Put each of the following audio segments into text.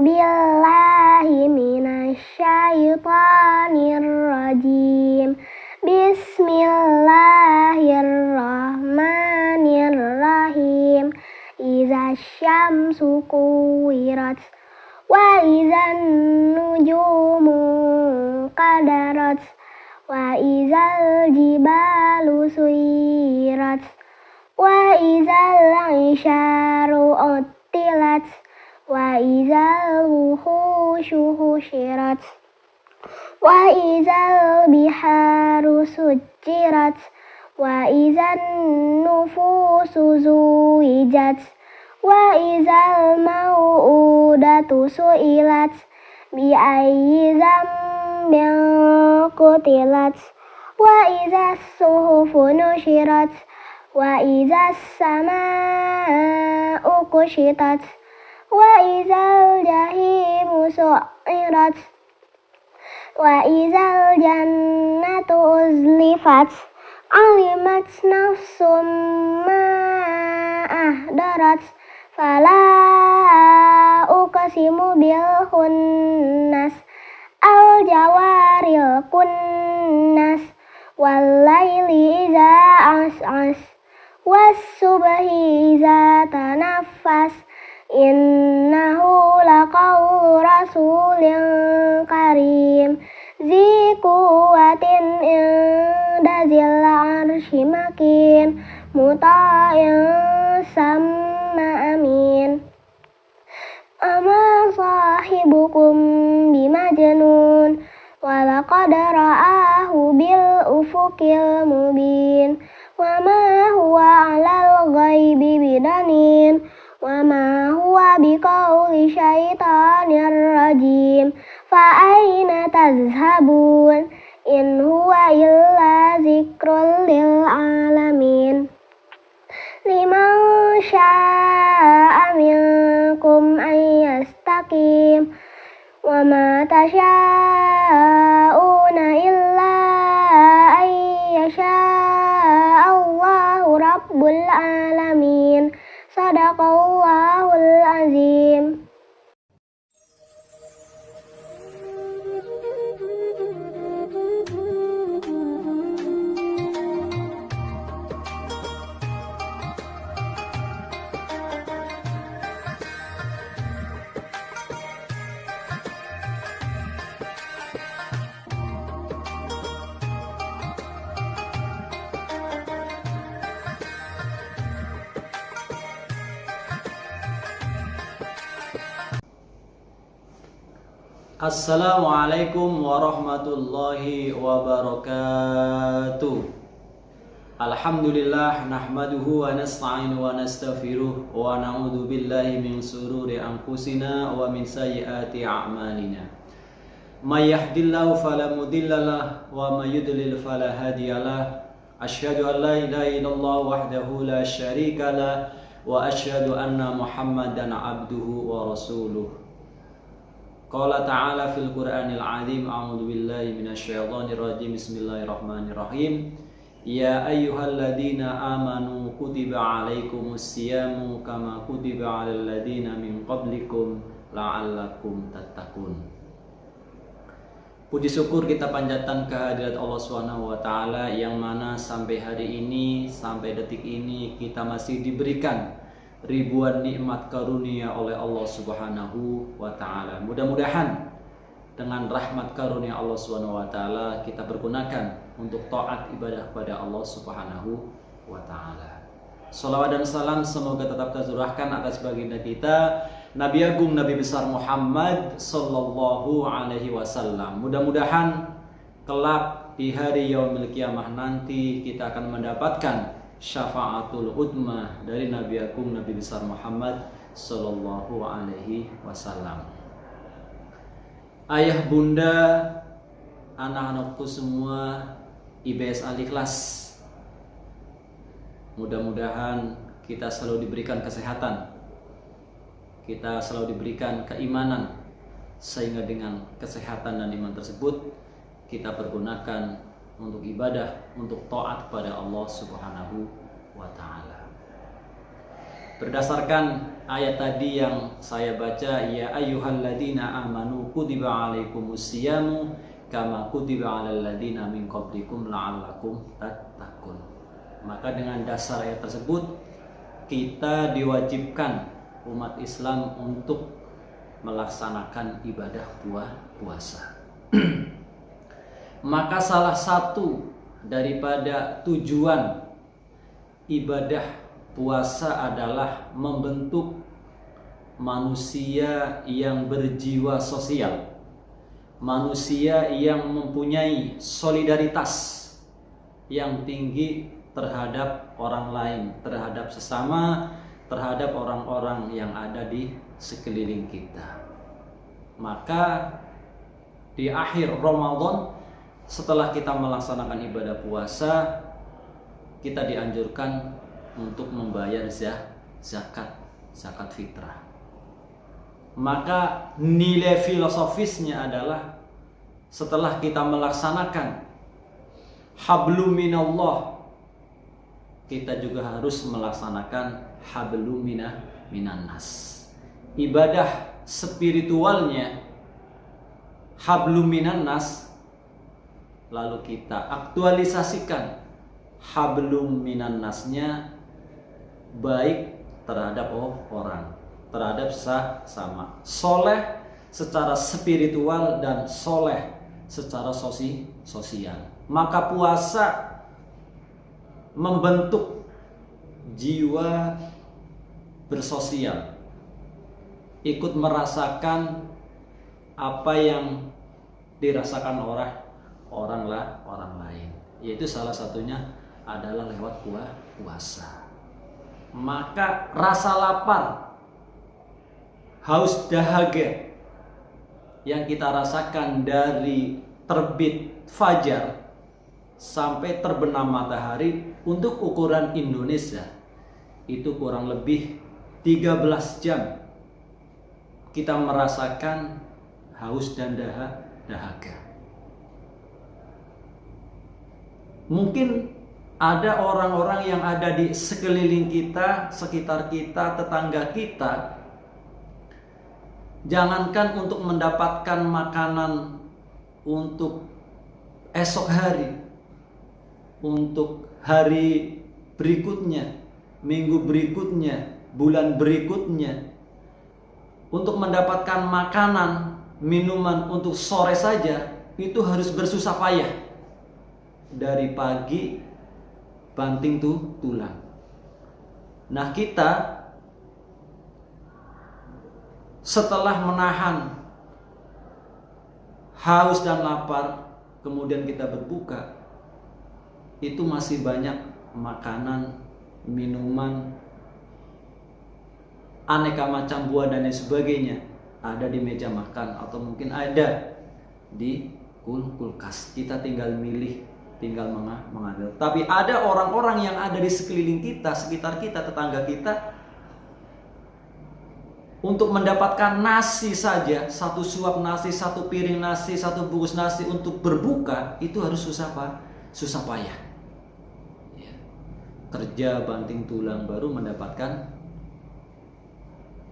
billahi minasyaitonir rajim. Bismillahirrahmanirrahim. Iza syamsu kuwirat wa izan nujumu qadarat wa izal jibalu suyirat wa izal isyaru uttilat wa izal wuhushu husyirat wa izal biharu sujjirat wa izan nufusu zuwijat wa izal mau'udatu su'ilat bi ayyi dzambin qutilat wa izas suhufu nusyirat wa izas samaa'u kusyitat wa izal jahimu su'irat wa izal jannatu uzlifat alimat nafsum ma ahdarat fala uqsimu bil khunnas al jawaril kunnas wal laili iza as'as was subhi iza tanaffas innahu laqawlu rasulin karim zi quwwatin inda zil arsy makin muta'in sama amin. Ama sahibukum bimajnun walaqad ra'ahu bil ufuqil mubin wa ma huwa 'alal ghaibi bidanin wa ma huwa biqauli syaitanir rajim fa aina tazhabun in huwa illa zikrul lil alamin. Liman syaa minkum an yastaqim wa ma tasyauna illa an yasha Allahu rabbul alamin. Sadaqallahul azim. Assalamualaikum warahmatullahi wabarakatuh. Alhamdulillah nahmaduhu wa nasta'inu wa nastaghfiruh wa na'udzu billahi min sururi anfusina wa min sayyiati a'malina. May yahdihillahu fala mudhillalah wa may yudlil fala hadiyalah. Asyhadu an la ilaha illallah wahdahu la syarikalah wa asyhadu anna Muhammadan abduhu wa rasuluh. Qala ta'ala fil Qur'anil 'azim a'udzu billahi minasyaitonir rajim bismillahirrahmanirrahim ya ayyuhalladzina amanu kutiba 'alaikumus syiyamu kama kutiba 'alal ladzina min qablikum la'allakum tattaqun. Puji syukur kita panjatkan kehadirat Allah Subhanahu wa taala yang mana sampai hari ini, sampai detik ini kita masih diberikan ribuan nikmat karunia oleh Allah Subhanahu wa taala. Mudah-mudahan dengan rahmat karunia Allah Subhanahu wa taala kita pergunakan untuk taat ibadah kepada Allah Subhanahu wa taala. Shalawat dan salam semoga tetap tercurahkan atas baginda kita Nabi Agung Nabi besar Muhammad sallallahu alaihi wasallam. Mudah-mudahan kelak di hari yaumil qiyamah nanti kita akan mendapatkan syafaatul udmah dari Nabi Agung Nabi besar Muhammad sallallahu alaihi wasallam. Ayah bunda, anak-anakku semua IBS Al-Ikhlas, mudah-mudahan kita selalu diberikan kesehatan, kita selalu diberikan keimanan, sehingga dengan kesehatan dan iman tersebut kita pergunakan untuk ibadah, untuk taat kepada Allah Subhanahu wa taala. Berdasarkan ayat tadi yang saya baca, ya ayyuhalladzina amanu kutiba alaikumusyamu kama kutiba alal ladzina min qablikum la'allakum tattaqun. Maka dengan dasar ayat tersebut kita diwajibkan umat Islam untuk melaksanakan ibadah puasa. Maka salah satu daripada tujuan ibadah puasa adalah membentuk manusia yang berjiwa sosial, manusia yang mempunyai solidaritas yang tinggi terhadap orang lain, terhadap sesama, terhadap orang-orang yang ada di sekeliling kita. Maka di akhir Ramadan, setelah kita melaksanakan ibadah puasa, kita dianjurkan untuk membayar zakat fitrah. Maka nilai filosofisnya adalah setelah kita melaksanakan hablum minallah, kita juga harus melaksanakan hablum minan nas. Ibadah spiritualnya hablum minan nas, lalu kita aktualisasikan hablum minan nasnya baik terhadap orang, terhadap sesama, soleh secara spiritual dan soleh secara sosial. Maka puasa membentuk jiwa bersosial, ikut merasakan apa yang dirasakan orang lain, yaitu salah satunya adalah lewat puasa. Maka rasa lapar, haus dahaga yang kita rasakan dari terbit fajar sampai terbenam matahari untuk ukuran Indonesia itu kurang lebih 13 jam kita merasakan haus dan dahaga. Mungkin ada orang-orang yang ada di sekeliling kita, sekitar kita, tetangga kita, jangankan untuk mendapatkan makanan untuk esok hari, untuk hari berikutnya, minggu berikutnya, bulan berikutnya, untuk mendapatkan makanan, minuman untuk sore saja, itu harus bersusah payah dari pagi banting tulang. Nah, kita setelah menahan haus dan lapar, kemudian kita berbuka, itu masih banyak makanan, minuman, aneka macam buah dan lain sebagainya ada di meja makan atau mungkin ada di kulkas. Kita tinggal milih, tinggal mengambil. Tapi ada orang-orang yang ada di sekeliling kita, sekitar kita, tetangga kita, untuk mendapatkan nasi saja, satu suap nasi, satu piring nasi, satu bungkus nasi untuk berbuka, itu harus susah payah. Ya. Kerja banting tulang baru mendapatkan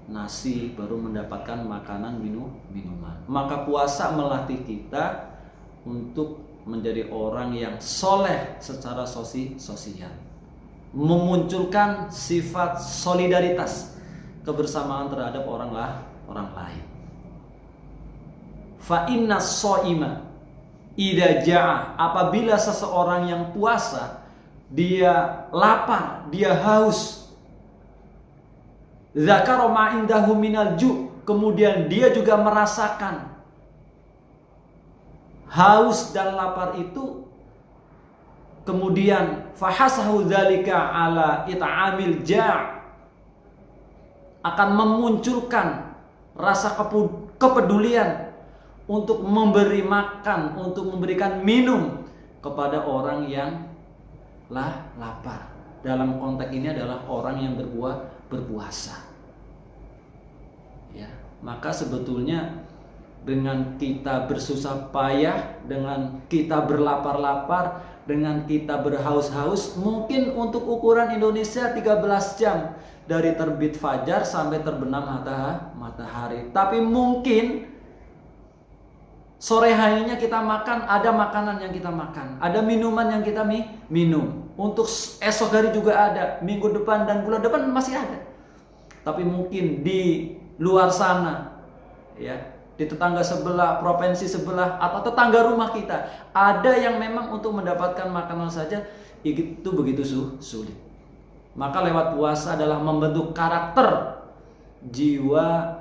nasi, baru mendapatkan makanan, minuman. Maka puasa melatih kita untuk menjadi orang yang soleh secara sosial, memunculkan sifat solidaritas, kebersamaan terhadap orang lain. Fa inna shaima idza ja'a, apabila seseorang yang puasa dia lapar, dia haus, zakara ma indahu minal ju', kemudian dia juga merasakan haus dan lapar itu, kemudian fahasahu dzalika ala it'amil ja', akan memunculkan rasa kepedulian untuk memberi makan, untuk memberikan minum kepada orang yang lapar. Dalam konteks ini adalah orang yang berpuasa. Ya, maka sebetulnya dengan kita bersusah payah, dengan kita berlapar-lapar, dengan kita berhaus-haus, mungkin untuk ukuran Indonesia 13 jam, dari terbit fajar sampai terbenam matahari. Tapi mungkin sore harinya kita makan, ada makanan yang kita makan, ada minuman yang kita minum. Untuk esok hari juga ada, minggu depan dan bulan depan masih ada. Tapi mungkin di luar sana, ya, di tetangga sebelah, provinsi sebelah, atau tetangga rumah kita, ada yang memang untuk mendapatkan makanan saja itu begitu sulit. Maka lewat puasa adalah membentuk karakter jiwa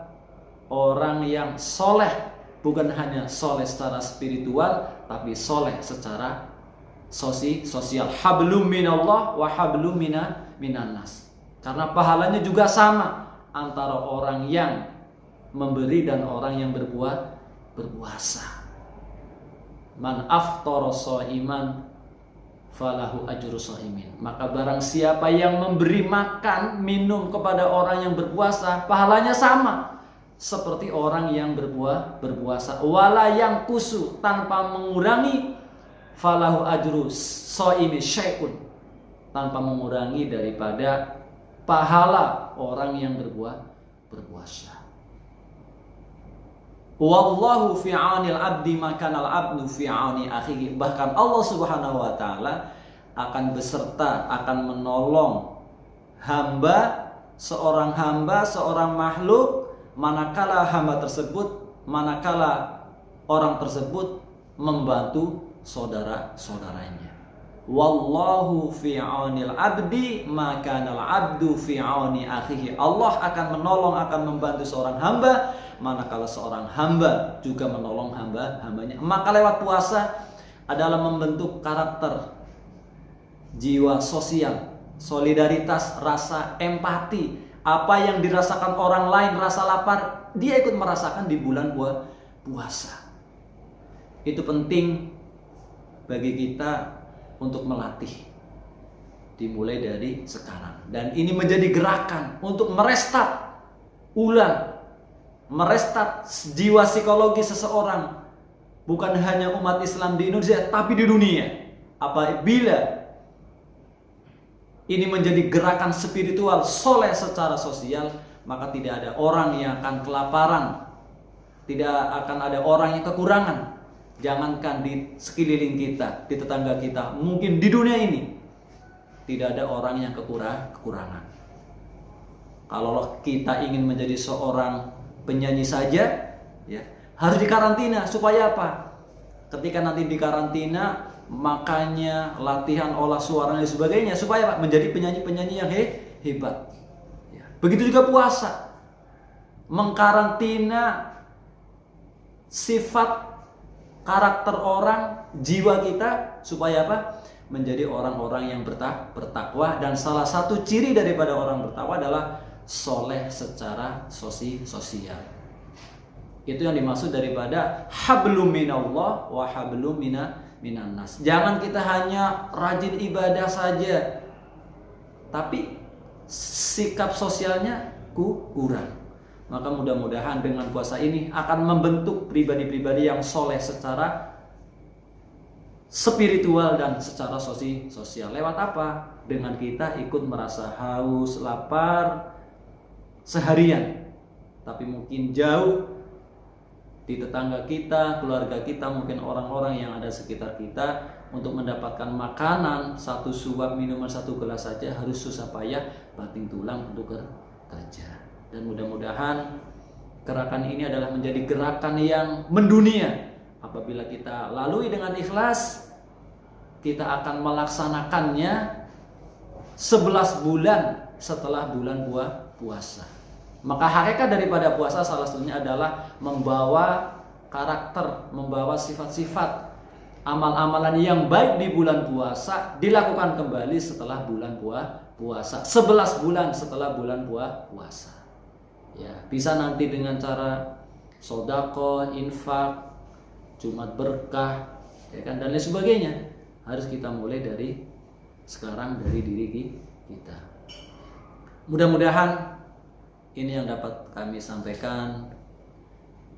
orang yang soleh, bukan hanya soleh secara spiritual, tapi soleh secara sosial. Hablum minallah wa hablum minan nas. Karena pahalanya juga sama antara orang yang memberi dan orang yang berpuasa. Man aftara shaiman falahu ajru shaimin. Maka barang siapa yang memberi makan, minum kepada orang yang berpuasa, pahalanya sama seperti orang yang berpuasa. Wala yang kusu, tanpa mengurangi, falahu ajru shaimi syai'un, tanpa mengurangi daripada pahala orang yang berpuasa. Wallahu fi 'aunil 'abdi makanal 'abdu fi 'auni akhihi. Bahkan Allah Subhanahu wa taala akan beserta, akan menolong seorang makhluk manakala orang tersebut membantu saudara-saudaranya. Wallahu fi 'aunil 'abdi makanal 'abdu fi 'auni akhihi. Allah akan menolong, akan membantu seorang hamba manakala seorang hamba juga menolong hambanya. Maka lewat puasa adalah membentuk karakter jiwa sosial, solidaritas, rasa empati. Apa yang dirasakan orang lain, rasa lapar, dia ikut merasakan di bulan puasa. Itu penting bagi kita untuk melatih, dimulai dari sekarang. Dan ini menjadi gerakan untuk merestart jiwa psikologi seseorang, bukan hanya umat Islam di Indonesia, tapi di dunia. Apabila ini menjadi gerakan spiritual, soleh secara sosial, maka tidak ada orang yang akan kelaparan, tidak akan ada orang yang kekurangan. Jangankan di sekeliling kita, di tetangga kita, mungkin di dunia ini tidak ada orang yang kekurangan. Kalau kita ingin menjadi seorang penyanyi saja, ya, harus dikarantina. Supaya apa? Ketika nanti dikarantina, makanya latihan olah suara dan sebagainya, supaya apa? Menjadi penyanyi-penyanyi yang hebat. Ya. Begitu juga puasa, mengkarantina sifat karakter orang, jiwa kita, supaya apa? Menjadi orang-orang yang bertakwa. Dan salah satu ciri daripada orang bertakwa adalah soleh secara sosial. Itu yang dimaksud daripada hablum minallah wa hablum minan nas. Jangan kita hanya rajin ibadah saja, tapi sikap sosialnya kurang. Maka mudah-mudahan dengan puasa ini akan membentuk pribadi-pribadi yang soleh secara spiritual dan secara sosial. Lewat apa? Dengan kita ikut merasa haus, lapar seharian, tapi mungkin jauh di tetangga kita, keluarga kita, mungkin orang-orang yang ada sekitar kita, untuk mendapatkan makanan, satu suap minuman, satu gelas saja harus susah payah banting tulang untuk kerja. Dan mudah-mudahan gerakan ini adalah menjadi gerakan yang mendunia. Apabila kita lalui dengan ikhlas, kita akan melaksanakannya 11 bulan setelah bulan puasa. Maka hakikat daripada puasa salah satunya adalah membawa karakter, membawa sifat-sifat amal-amalan yang baik di bulan puasa dilakukan kembali setelah bulan puasa, 11 bulan setelah bulan puasa. Ya, bisa nanti dengan cara sedekah, infak, Jumat berkah, ya kan, dan lain sebagainya. Harus kita mulai dari sekarang, dari diri kita. Mudah-mudahan ini yang dapat kami sampaikan,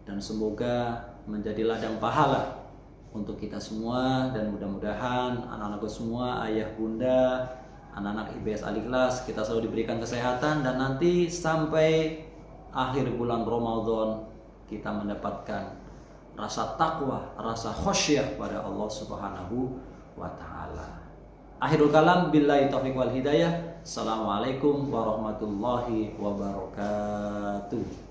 dan semoga menjadi ladang pahala untuk kita semua. Dan mudah-mudahan anak-anakku semua, ayah bunda, anak-anak IPS Al-Ikhlas, kita selalu diberikan kesehatan, dan nanti sampai akhir bulan Ramadan kita mendapatkan rasa takwa, rasa khasyah pada Allah Subhanahu wa taala. Akhirul kalam, billahi taufiq wal hidayah. Assalamualaikum warahmatullahi wabarakatuh.